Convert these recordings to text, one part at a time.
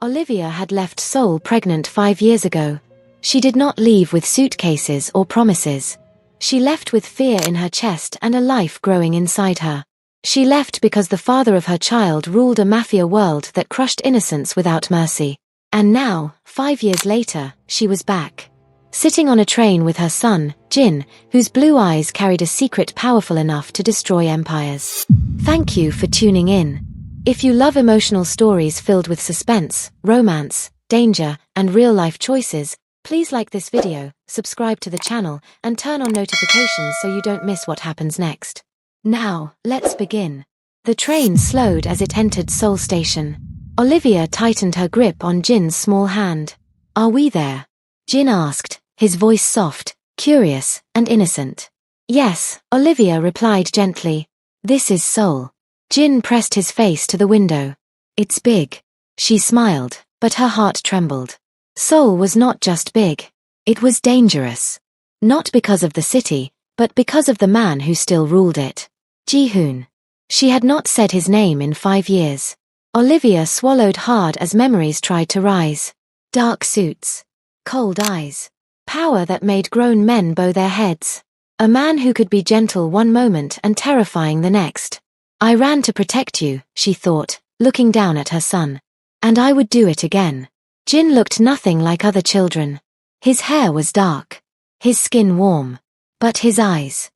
Olivia had left Seoul pregnant 5 years ago. She did not leave with suitcases or promises. She left with fear in her chest and a life growing inside her. She left because the father of her child ruled a mafia world that crushed innocence without mercy. And now, 5 years later, she was back. Sitting on a train with her son, Jin, whose blue eyes carried a secret powerful enough to destroy empires. Thank you for tuning in. If you love emotional stories filled with suspense, romance, danger, and real-life choices, please like this video, subscribe to the channel, and turn on notifications so you don't miss what happens next. Now, let's begin. The train slowed as it entered Seoul Station. Olivia tightened her grip on Jin's small hand. "Are we there?" Jin asked, his voice soft, curious, and innocent. "Yes," Olivia replied gently. "This is Seoul." Jin pressed his face to the window. "It's big." She smiled, but her heart trembled. Seoul was not just big. It was dangerous. Not because of the city, but because of the man who still ruled it. Ji-hoon. She had not said his name in 5 years. Olivia swallowed hard as memories tried to rise. Dark suits. Cold eyes. Power that made grown men bow their heads. A man who could be gentle one moment and terrifying the next. "I ran to protect you," she thought, looking down at her son. "And I would do it again." Jin looked nothing like other children. His hair was dark. His skin warm. But his eyes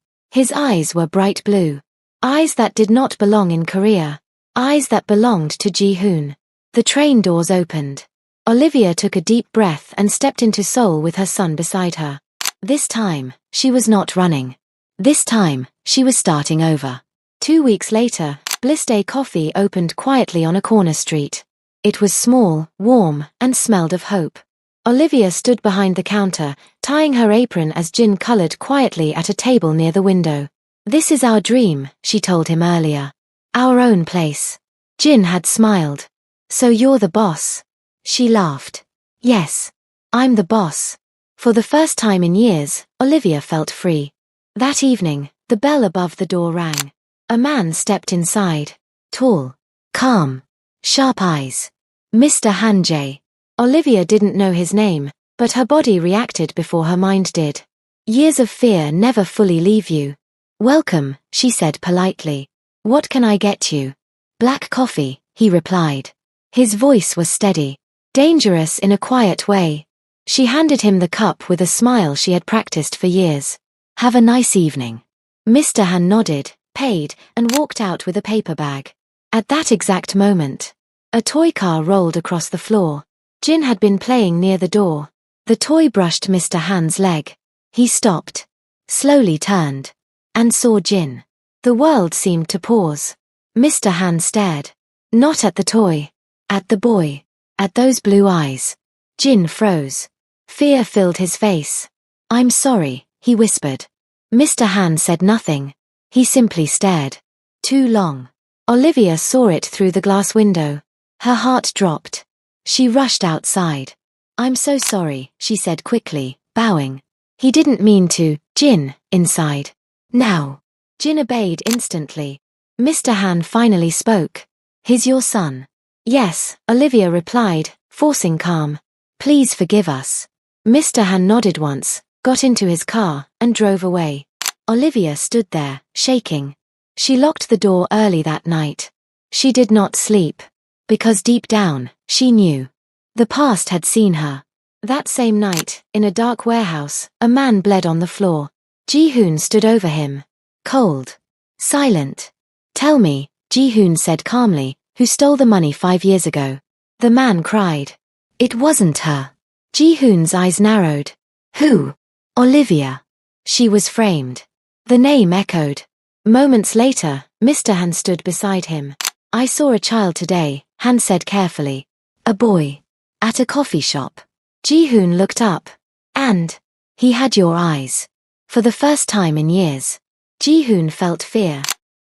were bright blue. Eyes that did not belong in Korea. Eyes that belonged to Ji-hoon. The train doors opened. Olivia took a deep breath and stepped into Seoul with her son beside her. This time, she was not running. This time, she was starting over. 2 weeks later, Bliss Day Coffee opened quietly on a corner street. It was small, warm, and smelled of hope. Olivia stood behind the counter, tying her apron as Jin colored quietly at a table near the window. "This is our dream," she told him earlier. "Our own place." Jin had smiled. "So you're the boss?" She laughed. "Yes, I'm the boss." For the first time in years, Olivia felt free. That evening, the bell above the door rang. A man stepped inside. Tall. Calm. Sharp eyes. Mr. Han Jae. Olivia didn't know his name, but her body reacted before her mind did. "Years of fear never fully leave you." "Welcome," she said politely. "What can I get you?" "Black coffee," he replied. His voice was steady. Dangerous in a quiet way. She handed him the cup with a smile she had practiced for years. "Have a nice evening." Mr. Han nodded, paid, and walked out with a paper bag. At that exact moment, a toy car rolled across the floor. Jin had been playing near the door. The toy brushed Mr. Han's leg. He stopped, slowly turned, and saw Jin. The world seemed to pause. Mr. Han stared. Not at the toy. At the boy. At those blue eyes. Jin froze. Fear filled his face. "I'm sorry," he whispered. Mr. Han said nothing. He simply stared. Too long. Olivia saw it through the glass window. Her heart dropped. She rushed outside. "I'm so sorry," she said quickly, bowing. "He didn't mean to." "Jin," inside. "Now." Jin obeyed instantly. Mr. Han finally spoke. "He's your son?" "Yes," Olivia replied, forcing calm. "Please forgive us." Mr. Han nodded once, got into his car, and drove away. Olivia stood there, shaking. She locked the door early that night. She did not sleep. Because deep down, she knew. The past had seen her. That same night, in a dark warehouse, a man bled on the floor. Ji-hoon stood over him. Cold. Silent. "Tell me," Ji-hoon said calmly, "who stole the money 5 years ago?" The man cried. "It wasn't her." Ji-hoon's eyes narrowed. "Who?" "Olivia." She was framed. The name echoed. Moments later, Mr. Han stood beside him. "I saw a child today," Han said carefully. "A boy. At a coffee shop." Ji-hoon looked up. "And he had your eyes." For the first time in years, Ji-hoon felt fear.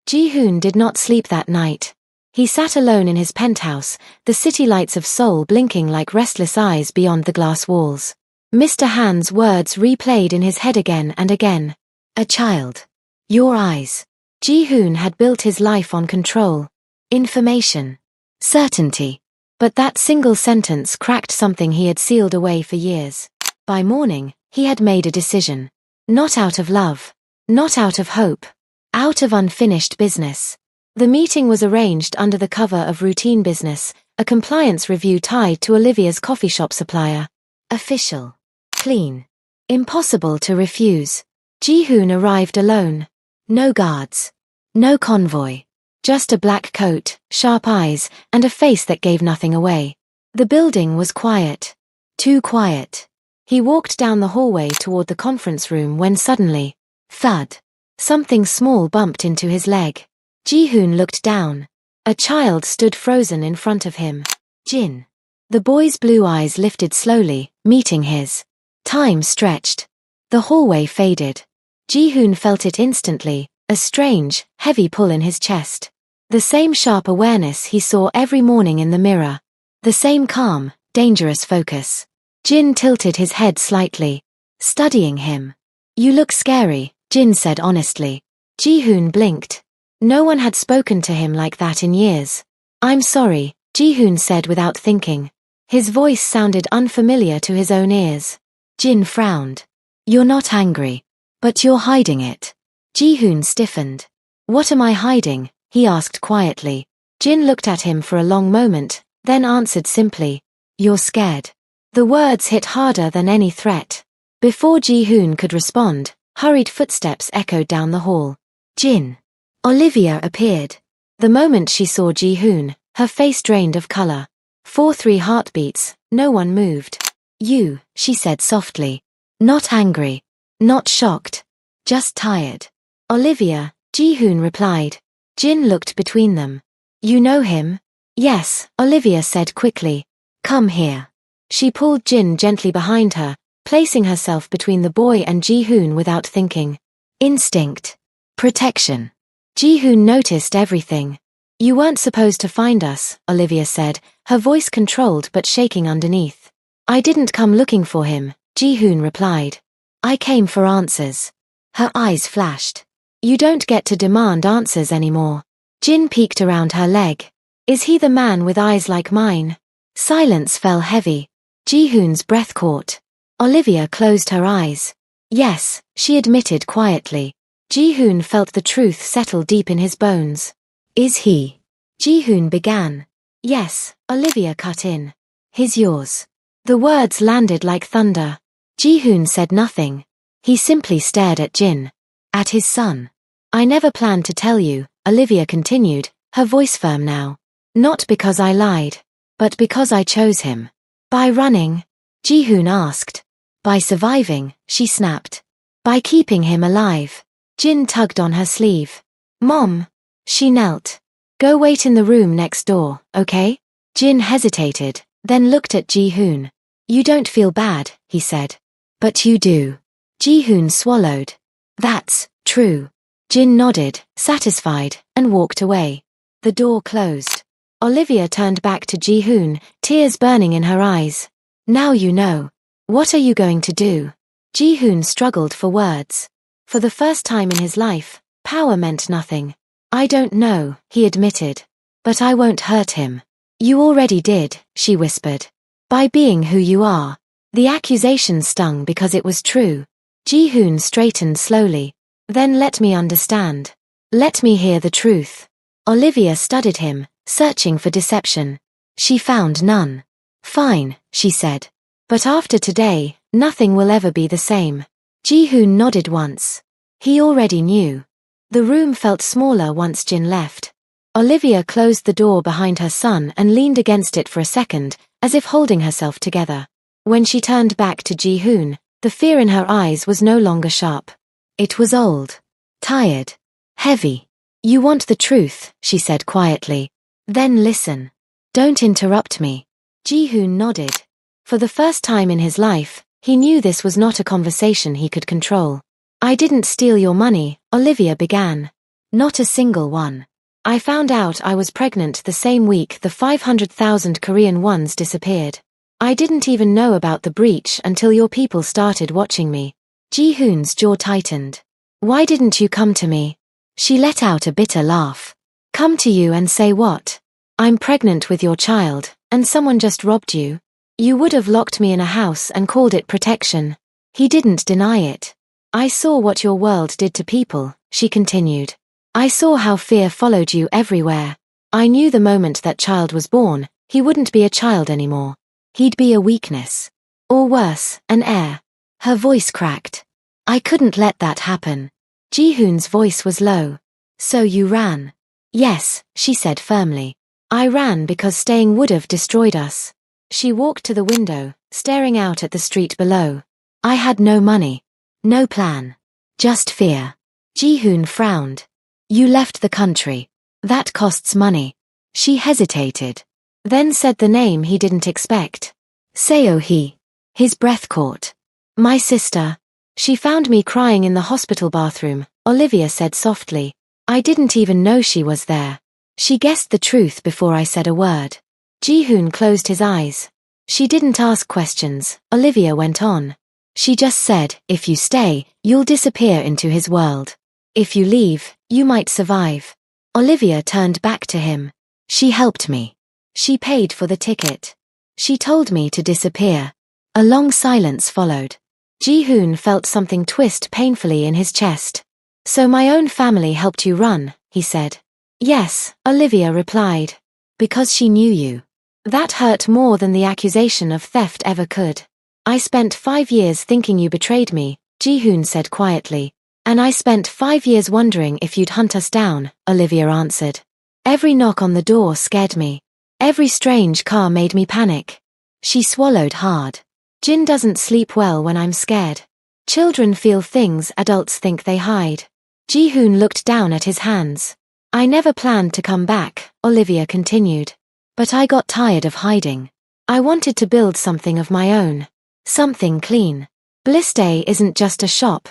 Ji-hoon did not sleep that night. He sat alone in his penthouse, the city lights of Seoul blinking like restless eyes beyond the glass walls. Mr. Han's words replayed in his head again and again. "A child. Your eyes." Ji-hoon had built his life on control. Information. Certainty. But that single sentence cracked something he had sealed away for years. By morning, he had made a decision. Not out of love. Not out of hope. Out of unfinished business. The meeting was arranged under the cover of routine business, a compliance review tied to Olivia's coffee shop supplier. Official. Clean. Impossible to refuse. Ji-hoon arrived alone. No guards. No convoy. Just a black coat, sharp eyes, and a face that gave nothing away. The building was quiet. Too quiet. He walked down the hallway toward the conference room when suddenly, thud. Something small bumped into his leg. Ji-hoon looked down. A child stood frozen in front of him. Jin. The boy's blue eyes lifted slowly, meeting his. Time stretched. The hallway faded. Ji-hoon felt it instantly, a strange, heavy pull in his chest. The same sharp awareness he saw every morning in the mirror. The same calm, dangerous focus. Jin tilted his head slightly, studying him. You look scary, Jin said honestly. Ji-hoon blinked. No one had spoken to him like that in years. I'm sorry, Ji-hoon said without thinking. His voice sounded unfamiliar to his own ears. Jin frowned. You're not angry. But you're hiding it. Ji-hoon stiffened. What am I hiding? He asked quietly. Jin looked at him for a long moment, then answered simply. You're scared. The words hit harder than any threat. Before Ji-hoon could respond, hurried footsteps echoed down the hall. Jin. Olivia appeared. The moment she saw Ji-hoon, her face drained of color. 4-3 heartbeats, no one moved. You, she said softly. Not angry. Not shocked. Just tired. Olivia, Ji-hoon replied. Jin looked between them. You know him? Yes, Olivia said quickly. Come here. She pulled Jin gently behind her, placing herself between the boy and Ji-hoon without thinking. Instinct. Protection. Ji-hoon noticed everything. You weren't supposed to find us, Olivia said, her voice controlled but shaking underneath. I didn't come looking for him, Ji-hoon replied. I came for answers. Her eyes flashed. You don't get to demand answers anymore. Jin peeked around her leg. Is he the man with eyes like mine? Silence fell heavy. Ji-hoon's breath caught. Olivia closed her eyes. Yes, she admitted quietly. Ji-hoon felt the truth settle deep in his bones. Is he? Ji-hoon began. Yes, Olivia cut in. He's yours. The words landed like thunder. Ji-hoon said nothing. He simply stared at Jin. At his son. I never planned to tell you, Olivia continued, her voice firm now. Not because I lied. But because I chose him. By running? Ji-hoon asked. By surviving, she snapped. By keeping him alive. Jin tugged on her sleeve. Mom. She knelt. Go wait in the room next door, okay? Jin hesitated, then looked at Ji-hoon. You don't feel bad, he said. But you do. Ji-hoon swallowed. That's true. Jin nodded, satisfied, and walked away. The door closed. Olivia turned back to Ji-hoon, tears burning in her eyes. Now you know. What are you going to do? Ji-hoon struggled for words. For the first time in his life, power meant nothing. I don't know, he admitted. But I won't hurt him. You already did, she whispered. By being who you are. The accusation stung because it was true. Ji-hoon straightened slowly. Then let me understand. Let me hear the truth. Olivia studied him, searching for deception. She found none. Fine, she said. But after today, nothing will ever be the same. Ji-hoon nodded once. He already knew. The room felt smaller once Jin left. Olivia closed the door behind her son and leaned against it for a second, as if holding herself together. When she turned back to Ji-hoon, the fear in her eyes was no longer sharp. It was old. Tired. Heavy. You want the truth, she said quietly. Then listen. Don't interrupt me. Ji-hoon nodded. For the first time in his life, he knew this was not a conversation he could control. I didn't steal your money, Olivia began. Not a single one. I found out I was pregnant the same week the 500,000 Korean wons disappeared. I didn't even know about the breach until your people started watching me. Ji-hoon's jaw tightened. Why didn't you come to me? She let out a bitter laugh. Come to you and say what? I'm pregnant with your child, And someone just robbed you? You would have locked me in a house and called it protection. He didn't deny it. I saw what your world did to people, she continued. I saw how fear followed you everywhere. I knew the moment that child was born, he wouldn't be a child anymore. He'd be a weakness. Or worse, an heir. Her voice cracked. I couldn't let that happen. Jihoon's voice was low. So you ran? Yes, she said firmly. I ran because staying would have destroyed us. She walked to the window, staring out at the street below. I had no money. No plan. Just fear. Jihoon frowned. You left the country. That costs money. She hesitated. Then said the name he didn't expect. Seo-hee. His breath caught. My sister. She found me crying in the hospital bathroom, Olivia said softly. I didn't even know she was there. She guessed the truth before I said a word. Jihoon closed his eyes. She didn't ask questions, Olivia went on. She just said, if you stay, you'll disappear into his world. If you leave, you might survive. Olivia turned back to him. She helped me. She paid for the ticket. She told me to disappear. A long silence followed. Jihoon felt something twist painfully in his chest. So my own family helped you run, he said. Yes, Olivia replied. Because she knew you. That hurt more than the accusation of theft ever could. I spent 5 years thinking you betrayed me, Jihoon said quietly. And I spent 5 years wondering if you'd hunt us down, Olivia answered. Every knock on the door scared me. Every strange car made me panic. She swallowed hard. Jin doesn't sleep well when I'm scared. Children feel things adults think they hide. Jihoon looked down at his hands. I never planned to come back, Olivia continued. But I got tired of hiding. I wanted to build something of my own. Something clean. Blissday isn't just a shop.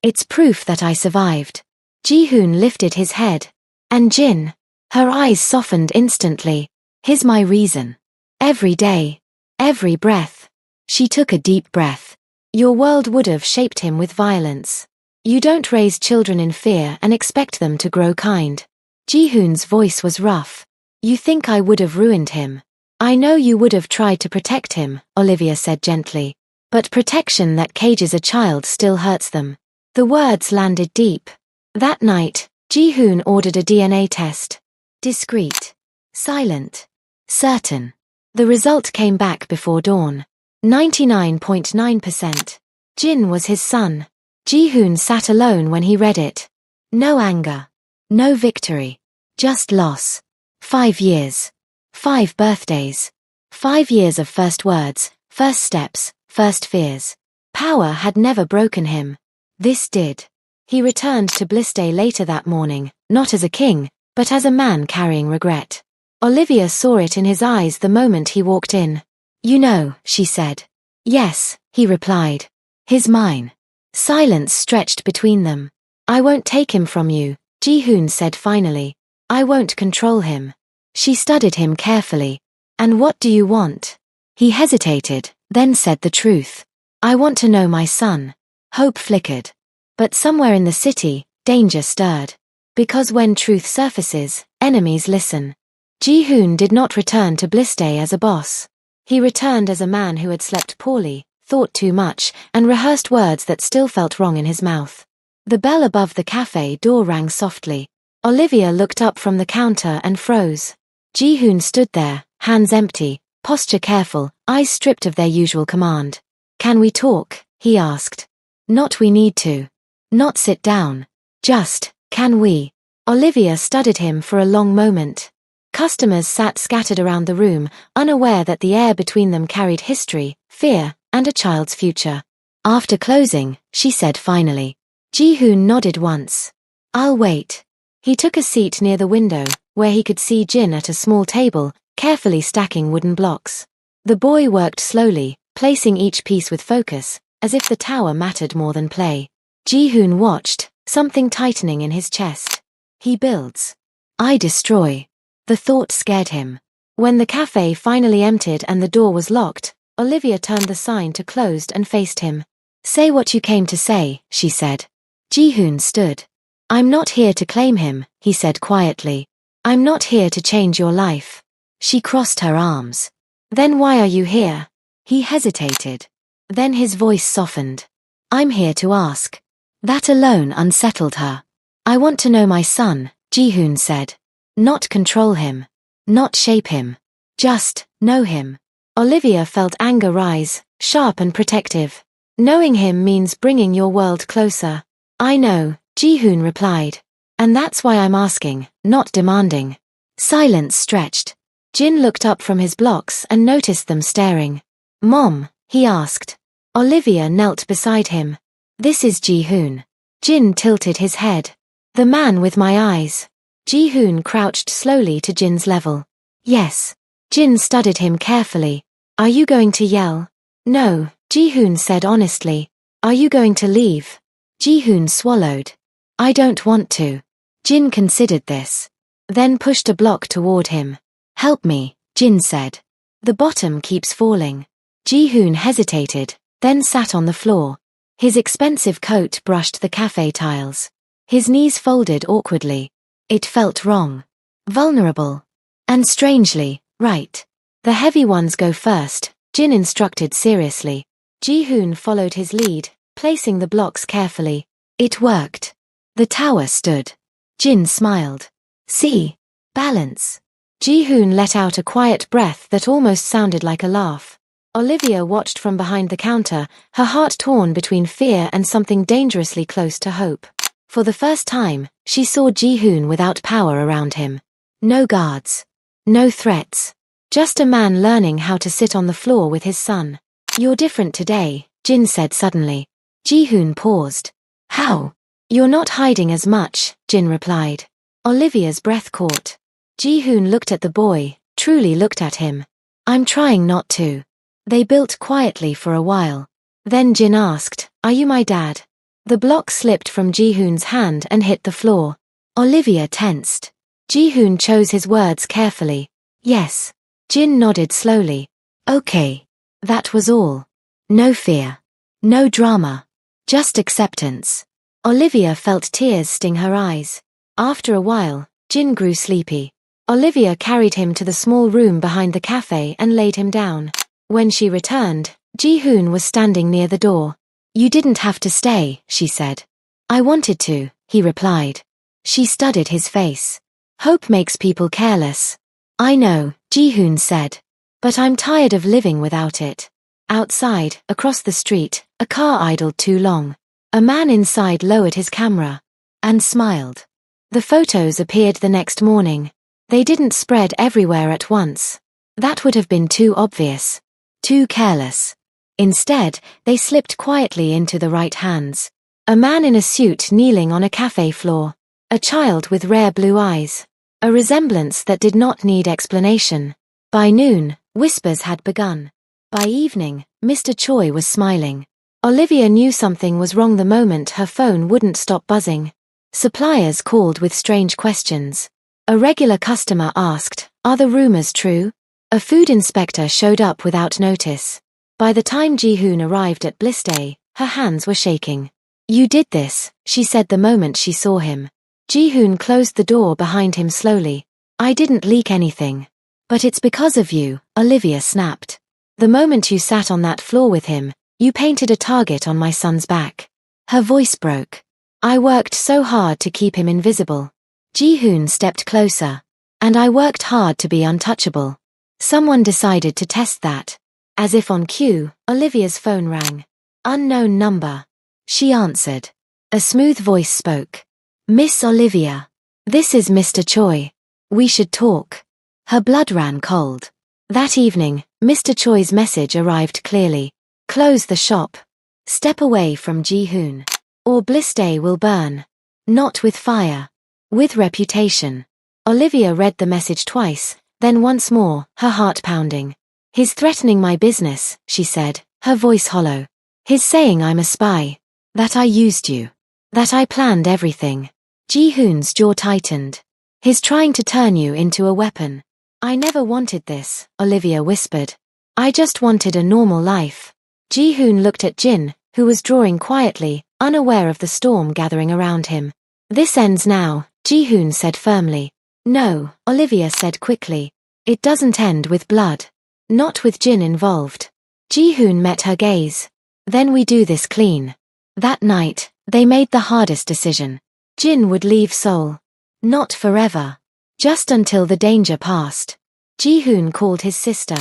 It's proof that I survived. Jihoon lifted his head. And Jin. Her eyes softened instantly. Here's my reason. Every day. Every breath. She took a deep breath. Your world would have shaped him with violence. You don't raise children in fear and expect them to grow kind. Jihoon's voice was rough. You think I would have ruined him. I know you would have tried to protect him, Olivia said gently. But protection that cages a child still hurts them. The words landed deep. That night, Jihoon ordered a DNA test. Discreet. Silent. Certain. The result came back before dawn. 99.9%. Jin was his son. Jihoon sat alone when he read it. No anger. No victory. Just loss. 5 years. 5 birthdays. 5 years of first words, first steps, first fears. Power had never broken him. This did. He returned to Blissday later that morning, not as a king, but as a man carrying regret. Olivia saw it in his eyes the moment he walked in. You know, she said. Yes, he replied. He's mine. Silence stretched between them. I won't take him from you, Jihoon said finally. I won't control him. She studied him carefully. And what do you want? He hesitated, then said the truth. I want to know my son. Hope flickered. But somewhere in the city, danger stirred. Because when truth surfaces, enemies listen. Jihoon did not return to Blissday as a boss. He returned as a man who had slept poorly, thought too much, and rehearsed words that still felt wrong in his mouth. The bell above the cafe door rang softly. Olivia looked up from the counter and froze. Jihoon stood there, hands empty, posture careful, eyes stripped of their usual command. Can we talk? He asked. Not we need to. Not sit down. Just, can we? Olivia studied him for a long moment. Customers sat scattered around the room, unaware that the air between them carried history, fear, and a child's future. After closing, she said finally. Jihoon nodded once. I'll wait. He took a seat near the window, where he could see Jin at a small table, carefully stacking wooden blocks. The boy worked slowly, placing each piece with focus, as if the tower mattered more than play. Jihoon watched, something tightening in his chest. He builds. I destroy. The thought scared him. When the cafe finally emptied and the door was locked, Olivia turned the sign to closed and faced him. Say what you came to say, she said. Jihoon stood. I'm not here to claim him, he said quietly. I'm not here to change your life. She crossed her arms. Then why are you here? He hesitated. Then his voice softened. I'm here to ask. That alone unsettled her. I want to know my son, Ji-hoon said. Not control him. Not shape him. Just know him. Olivia felt anger rise, sharp and protective. Knowing him means bringing your world closer. I know, Ji-hoon replied. And that's why I'm asking, not demanding. Silence stretched. Jin looked up from his blocks and noticed them staring. Mom, he asked. Olivia knelt beside him. This is Ji-hoon. Jin tilted his head. The man with my eyes. Ji-hoon crouched slowly to Jin's level. Yes. Jin studied him carefully. Are you going to yell? No, Ji-hoon said honestly. Are you going to leave? Ji-hoon swallowed. I don't want to. Jin considered this. Then pushed a block toward him. Help me, Jin said. The bottom keeps falling. Ji-hoon hesitated, then sat on the floor. His expensive coat brushed the cafe tiles. His knees folded awkwardly. It felt wrong. Vulnerable. And strangely, right. The heavy ones go first, Jin instructed seriously. Ji-hoon followed his lead, placing the blocks carefully. It worked. The tower stood. Jin smiled. See? Balance. Ji-hoon let out a quiet breath that almost sounded like a laugh. Olivia watched from behind the counter, her heart torn between fear and something dangerously close to hope. For the first time, she saw Ji-hoon without power around him. No guards. No threats. Just a man learning how to sit on the floor with his son. You're different today, Jin said suddenly. Ji-hoon paused. How? You're not hiding as much, Jin replied. Olivia's breath caught. Ji-hoon looked at the boy, truly looked at him. I'm trying not to. They built quietly for a while. Then Jin asked, Are you my dad? The block slipped from Ji-hoon's hand and hit the floor. Olivia tensed. Ji-hoon chose his words carefully. Yes. Jin nodded slowly. Okay. That was all. No fear. No drama. Just acceptance. Olivia felt tears sting her eyes. After a while, Jin grew sleepy. Olivia carried him to the small room behind the cafe and laid him down. When she returned, Ji-hoon was standing near the door. You didn't have to stay, she said. I wanted to, he replied. She studied his face. Hope makes people careless. I know, Ji-hoon said. But I'm tired of living without it. Outside, across the street, a car idled too long. A man inside lowered his camera. And smiled. The photos appeared the next morning. They didn't spread everywhere at once. That would have been too obvious. Too careless. Instead, they slipped quietly into the right hands. A man in a suit kneeling on a cafe floor. A child with rare blue eyes. A resemblance that did not need explanation. By noon, whispers had begun. By evening, Mr. Choi was smiling. Olivia knew something was wrong the moment her phone wouldn't stop buzzing. Suppliers called with strange questions. A regular customer asked, Are the rumors true? A food inspector showed up without notice. By the time Ji-hoon arrived at Bliss Day, her hands were shaking. You did this, she said the moment she saw him. Ji-hoon closed the door behind him slowly. I didn't leak anything. But it's because of you, Olivia snapped. The moment you sat on that floor with him, you painted a target on my son's back. Her voice broke. I worked so hard to keep him invisible. Ji-hoon stepped closer. And I worked hard to be untouchable. Someone decided to test that. As if on cue, Olivia's phone rang. Unknown number. She answered. A smooth voice spoke. Miss Olivia. This is Mr. Choi. We should talk. Her blood ran cold. That evening, Mr. Choi's message arrived clearly. Close the shop. Step away from Ji-hoon. Or Bliss Day will burn. Not with fire. With reputation. Olivia read the message twice, then once more, her heart pounding. He's threatening my business, she said, her voice hollow. He's saying I'm a spy. That I used you. That I planned everything. Ji-hoon's jaw tightened. He's trying to turn you into a weapon. I never wanted this, Olivia whispered. I just wanted a normal life. Ji-hoon looked at Jin, who was drawing quietly, unaware of the storm gathering around him. This ends now, Ji-hoon said firmly. No, Olivia said quickly. It doesn't end with blood. Not with Jin involved. Ji-hoon met her gaze. Then we do this clean. That night, they made the hardest decision. Jin would leave Seoul. Not forever. Just until the danger passed. Ji-hoon called his sister.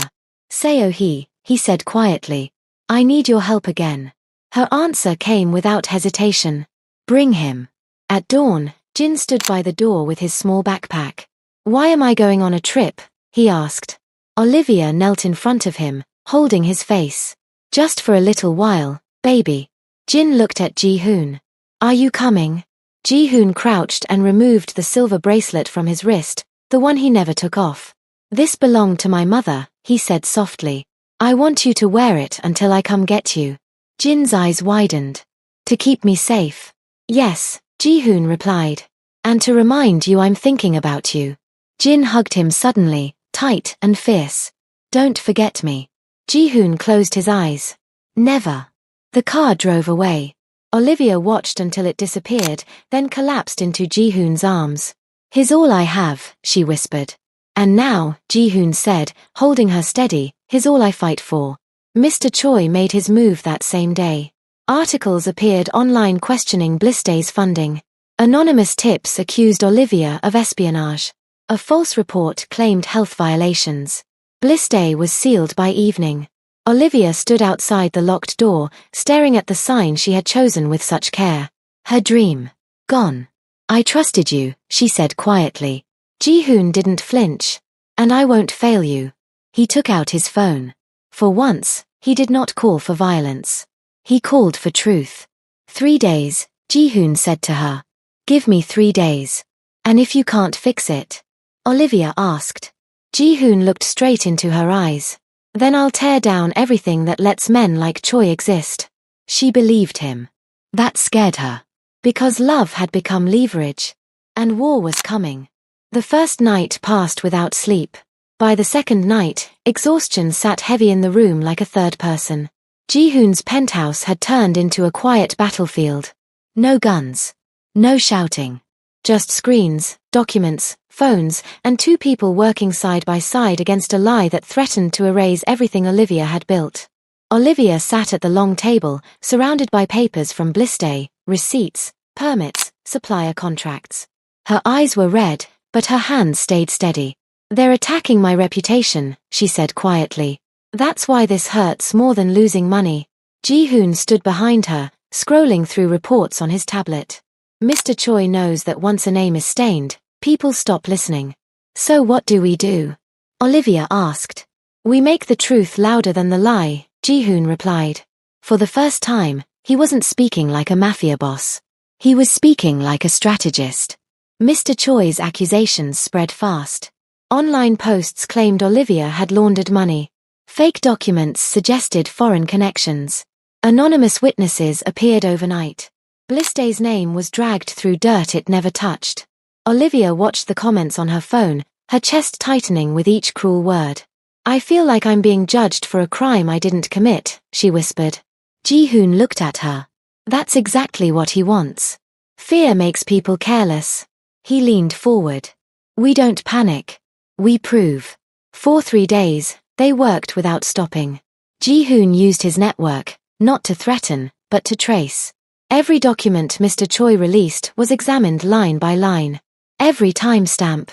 Seo-hee, he said quietly. I need your help again. Her answer came without hesitation. Bring him. At dawn, Jin stood by the door with his small backpack. Why am I going on a trip? He asked. Olivia knelt in front of him, holding his face. Just for a little while, baby. Jin looked at Ji-hoon. Are you coming? Ji-hoon crouched and removed the silver bracelet from his wrist, the one he never took off. This belonged to my mother, he said softly. I want you to wear it until I come get you. Jin's eyes widened. To keep me safe. Yes, Ji-hoon replied. And to remind you I'm thinking about you. Jin hugged him suddenly, tight and fierce. Don't forget me. Ji-hoon closed his eyes. Never. The car drove away. Olivia watched until it disappeared, then collapsed into Ji-hoon's arms. He's all I have, she whispered. And now, Ji-hoon said, holding her steady, he's all I fight for. Mr. Choi made his move that same day. Articles appeared online questioning Blissday's funding. Anonymous tips accused Olivia of espionage. A false report claimed health violations. Blissday was sealed by evening. Olivia stood outside the locked door, staring at the sign she had chosen with such care. Her dream. Gone. I trusted you, she said quietly. Ji-hoon didn't flinch. And I won't fail you. He took out his phone. For once, he did not call for violence. He called for truth. 3 days, Ji-hoon said to her. Give me 3 days. And if you can't fix it? Olivia asked. Ji-hoon looked straight into her eyes. Then I'll tear down everything that lets men like Choi exist. She believed him. That scared her. Because love had become leverage. And war was coming. The first night passed without sleep. By the second night, exhaustion sat heavy in the room like a third person. Ji-hoon's penthouse had turned into a quiet battlefield. No guns. No shouting. Just screens, documents, phones, and 2 people working side by side against a lie that threatened to erase everything Olivia had built. Olivia sat at the long table, surrounded by papers from Blissday, receipts, permits, supplier contracts. Her eyes were red, but her hands stayed steady. They're attacking my reputation, she said quietly. That's why this hurts more than losing money. Ji-hoon stood behind her, scrolling through reports on his tablet. Mr. Choi knows that once a name is stained, people stop listening. So what do we do? Olivia asked. We make the truth louder than the lie, Ji-hoon replied. For the first time, he wasn't speaking like a mafia boss. He was speaking like a strategist. Mr. Choi's accusations spread fast. Online posts claimed Olivia had laundered money. Fake documents suggested foreign connections. Anonymous witnesses appeared overnight. Blissday's name was dragged through dirt it never touched. Olivia watched the comments on her phone, her chest tightening with each cruel word. I feel like I'm being judged for a crime I didn't commit, she whispered. Ji-hoon looked at her. That's exactly what he wants. Fear makes people careless. He leaned forward. We don't panic. We prove. For 3 days, they worked without stopping. Ji-hoon used his network, not to threaten, but to trace. Every document Mr. Choi released was examined line by line. Every timestamp.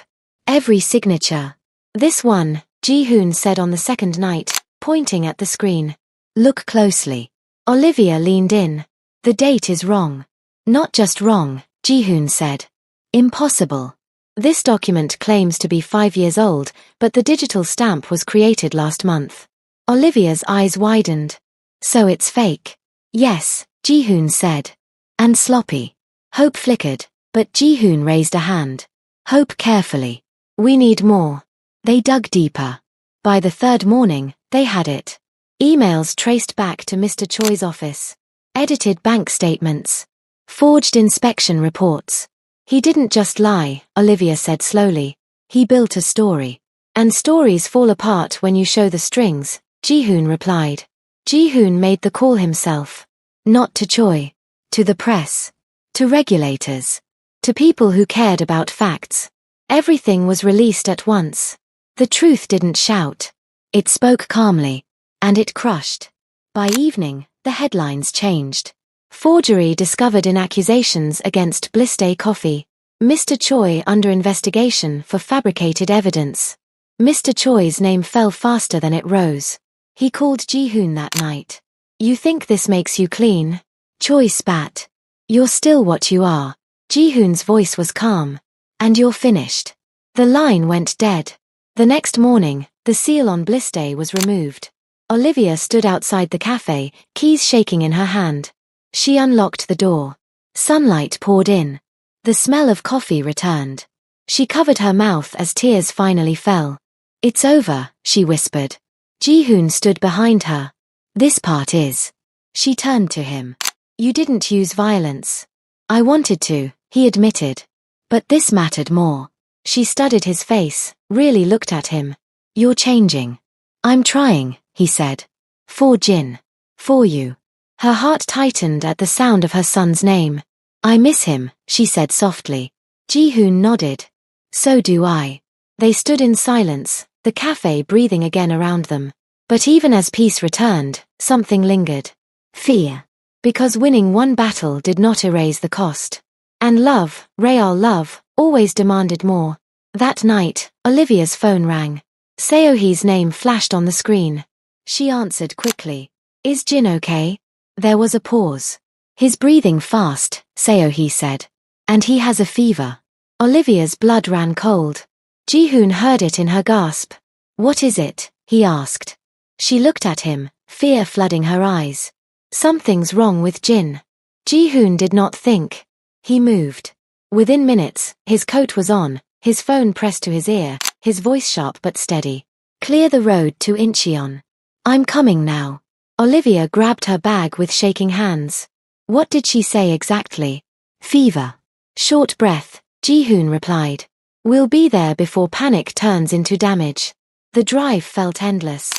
Every signature. This one, Ji-hoon said on the second night, pointing at the screen. Look closely. Olivia leaned in. The date is wrong. Not just wrong, Ji-hoon said. Impossible. This document claims to be 5 years old, but the digital stamp was created last month. Olivia's eyes widened. So it's fake. Yes, Ji-hoon said. And sloppy. Hope flickered, but Ji-hoon raised a hand. Hope carefully. We need more. They dug deeper. By the third morning, they had it. Emails traced back to Mr. Choi's office. Edited bank statements. Forged inspection reports. He didn't just lie, Olivia said slowly. He built a story. And stories fall apart when you show the strings, Ji-hoon replied. Ji-hoon made the call himself. Not to Choi. To the press. To regulators. To people who cared about facts. Everything was released at once. The truth didn't shout. It spoke calmly. And it crushed. By evening, the headlines changed. Forgery discovered in accusations against Blistay Coffee. Mr. Choi under investigation for fabricated evidence. Mr. Choi's name fell faster than it rose. He called Ji-hoon that night. You think this makes you clean? Choi spat. You're still what you are. Ji-hoon's voice was calm. And you're finished. The line went dead. The next morning, the seal on Blistay was removed. Olivia stood outside the cafe, keys shaking in her hand. She unlocked the door. Sunlight poured in. The smell of coffee returned. She covered her mouth as tears finally fell. It's over, she whispered. Ji-hoon stood behind her. This part is. She turned to him. You didn't use violence. I wanted to, he admitted. But this mattered more. She studied his face, really looked at him. You're changing. I'm trying, he said. For Jin. For you. Her heart tightened at the sound of her son's name. I miss him, she said softly. Ji-hoon nodded. So do I. They stood in silence, the cafe breathing again around them. But even as peace returned, something lingered. Fear. Because winning one battle did not erase the cost. And love, real love, always demanded more. That night, Olivia's phone rang. Seohee's name flashed on the screen. She answered quickly. Is Jin okay? There was a pause. He's breathing fast, Seohee said. And he has a fever. Olivia's blood ran cold. Ji-hoon heard it in her gasp. What is it? He asked. She looked at him, fear flooding her eyes. Something's wrong with Jin. Ji-hoon did not think. He moved. Within minutes, his coat was on, his phone pressed to his ear, his voice sharp but steady. Clear the road to Incheon. I'm coming now. Olivia grabbed her bag with shaking hands. What did she say exactly? Fever. Short breath, Ji-hoon replied. We'll be there before panic turns into damage. The drive felt endless.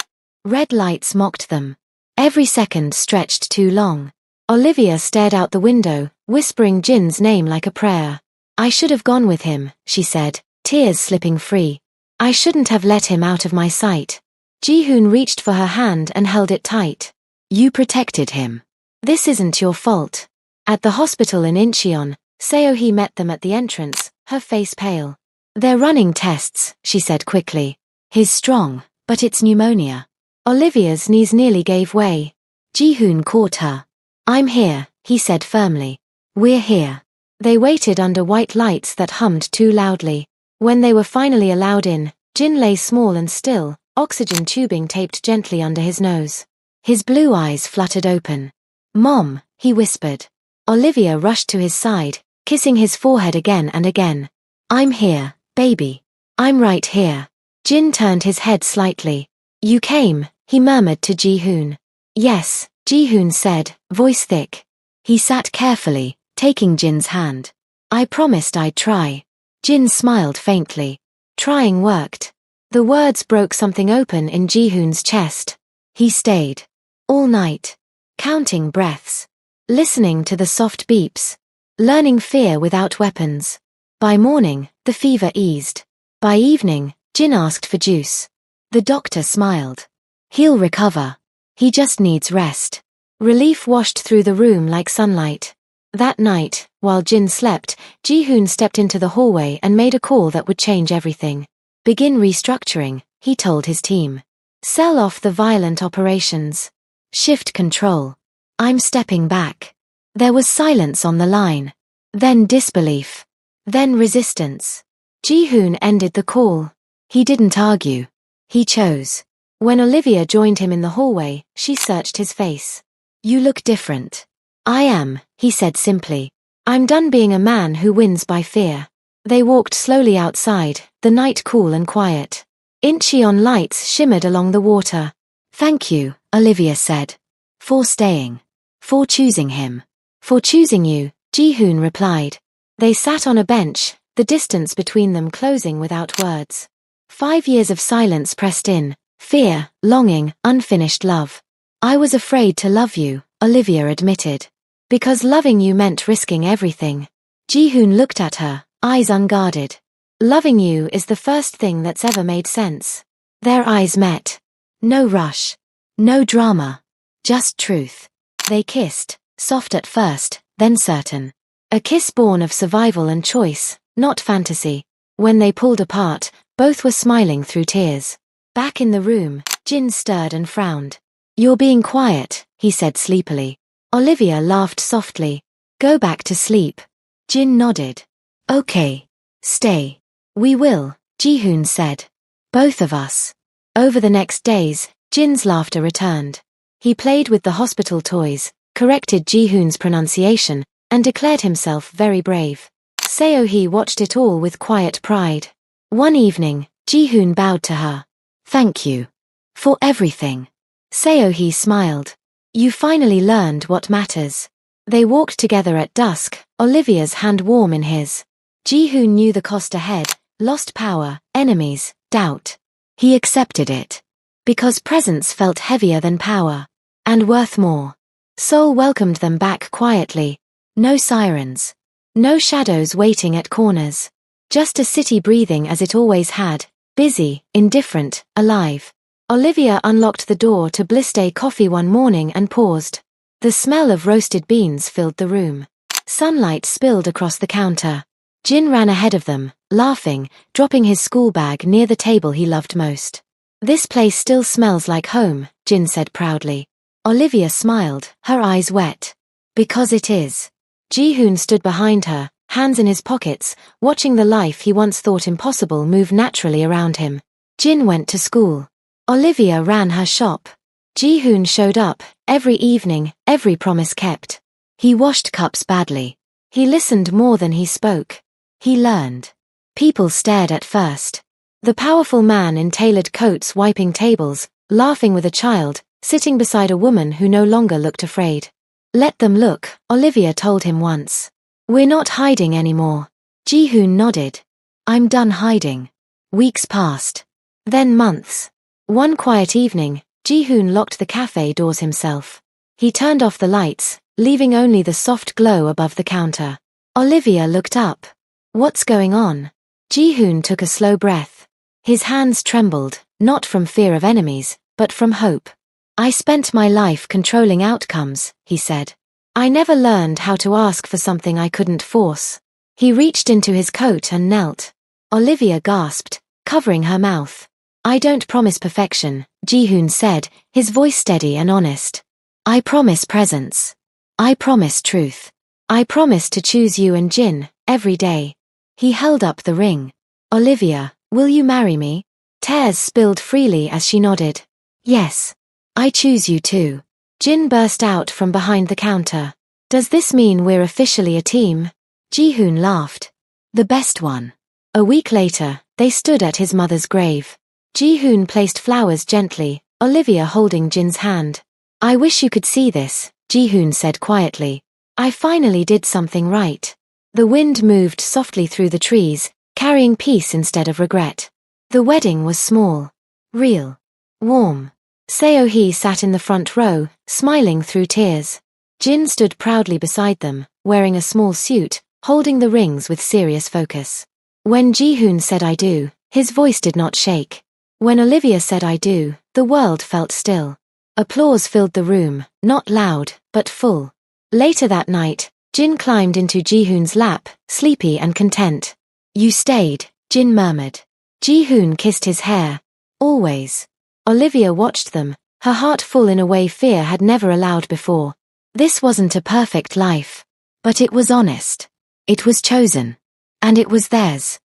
Red lights mocked them. Every second stretched too long. Olivia stared out the window, whispering Jin's name like a prayer. I should have gone with him, she said, tears slipping free. I shouldn't have let him out of my sight. Ji-hoon reached for her hand and held it tight. You protected him. This isn't your fault. At the hospital in Incheon, Seohee met them at the entrance, her face pale. They're running tests, she said quickly. He's strong, but it's pneumonia. Olivia's knees nearly gave way. Ji-hoon caught her. I'm here, he said firmly. We're here. They waited under white lights that hummed too loudly. When they were finally allowed in, Jin lay small and still, oxygen tubing taped gently under his nose. His blue eyes fluttered open. Mom, he whispered. Olivia rushed to his side, kissing his forehead again and again. I'm here, baby. I'm right here. Jin turned his head slightly. You came, he murmured to Ji-hoon. Yes, Ji-hoon said, voice thick. He sat carefully, taking Jin's hand. I promised I'd try. Jin smiled faintly. Trying worked. The words broke something open in Ji-hoon's chest. He stayed. All night. Counting breaths. Listening to the soft beeps. Learning fear without weapons. By morning, the fever eased. By evening, Jin asked for juice. The doctor smiled. He'll recover. He just needs rest. Relief washed through the room like sunlight. That night, while Jin slept, Ji-hoon stepped into the hallway and made a call that would change everything. Begin restructuring, he told his team. Sell off the violent operations. Shift control. I'm stepping back. There was silence on the line. Then disbelief. Then resistance. Ji-hoon ended the call. He didn't argue. He chose. When Olivia joined him in the hallway, she searched his face. You look different. I am, he said simply. I'm done being a man who wins by fear. They walked slowly outside, the night cool and quiet. Incheon lights shimmered along the water. Thank you, Olivia said. For staying. For choosing him. For choosing you, Ji-hoon replied. They sat on a bench, the distance between them closing without words. 5 years of silence pressed in, fear, longing, unfinished love. I was afraid to love you, Olivia admitted. Because loving you meant risking everything. Ji-hoon looked at her, eyes unguarded. Loving you is the first thing that's ever made sense. Their eyes met. No rush. No drama. Just truth. They kissed, soft at first, then certain. A kiss born of survival and choice, not fantasy. When they pulled apart, both were smiling through tears. Back in the room, Jin stirred and frowned. You're being quiet, he said sleepily. Olivia laughed softly. Go back to sleep. Jin nodded. Okay. Stay. We will, Ji-hoon said. Both of us. Over the next days, Jin's laughter returned. He played with the hospital toys, corrected Ji-hoon's pronunciation, and declared himself very brave. Seo-hee watched it all with quiet pride. One evening, Ji-hoon bowed to her. Thank you. For everything. Seo-hee smiled. You finally learned what matters. They walked together at dusk, Olivia's hand warm in his. Ji-hoon knew the cost ahead, lost power, enemies, doubt. He accepted it. Because presence felt heavier than power. And worth more. Seoul welcomed them back quietly. No sirens. No shadows waiting at corners. Just a city breathing as it always had. Busy, indifferent, alive. Olivia unlocked the door to Blissday Coffee one morning and paused. The smell of roasted beans filled the room. Sunlight spilled across the counter. Jin ran ahead of them, laughing, dropping his school bag near the table he loved most. This place still smells like home, Jin said proudly. Olivia smiled, her eyes wet. Because it is. Ji-hoon stood behind her, hands in his pockets, watching the life he once thought impossible move naturally around him. Jin went to school. Olivia ran her shop. Ji-hoon showed up, every evening, every promise kept. He washed cups badly. He listened more than he spoke. He learned. People stared at first. The powerful man in tailored coats wiping tables, laughing with a child, sitting beside a woman who no longer looked afraid. Let them look, Olivia told him once. We're not hiding anymore. Ji-hoon nodded. I'm done hiding. Weeks passed. Then months. One quiet evening, Ji-hoon locked the cafe doors himself. He turned off the lights, leaving only the soft glow above the counter. Olivia looked up. What's going on? Ji-hoon took a slow breath. His hands trembled, not from fear of enemies, but from hope. I spent my life controlling outcomes, he said. I never learned how to ask for something I couldn't force. He reached into his coat and knelt. Olivia gasped, covering her mouth. I don't promise perfection, Ji-hoon said, his voice steady and honest. I promise presence. I promise truth. I promise to choose you and Jin, every day. He held up the ring. Olivia, will you marry me? Tears spilled freely as she nodded. Yes. I choose you too. Jin burst out from behind the counter. Does this mean we're officially a team? Ji-hoon laughed. The best one. A week later, they stood at his mother's grave. Ji-hoon placed flowers gently, Olivia holding Jin's hand. I wish you could see this, Ji-hoon said quietly. I finally did something right. The wind moved softly through the trees, carrying peace instead of regret. The wedding was small. Real. Warm. Seo-hee sat in the front row, smiling through tears. Jin stood proudly beside them, wearing a small suit, holding the rings with serious focus. When Ji-hoon said I do, his voice did not shake. When Olivia said I do, the world felt still. Applause filled the room, not loud, but full. Later that night, Jin climbed into Ji-hoon's lap, sleepy and content. You stayed, Jin murmured. Ji-hoon kissed his hair. Always. Olivia watched them, her heart full in a way fear had never allowed before. This wasn't a perfect life. But it was honest. It was chosen. And it was theirs.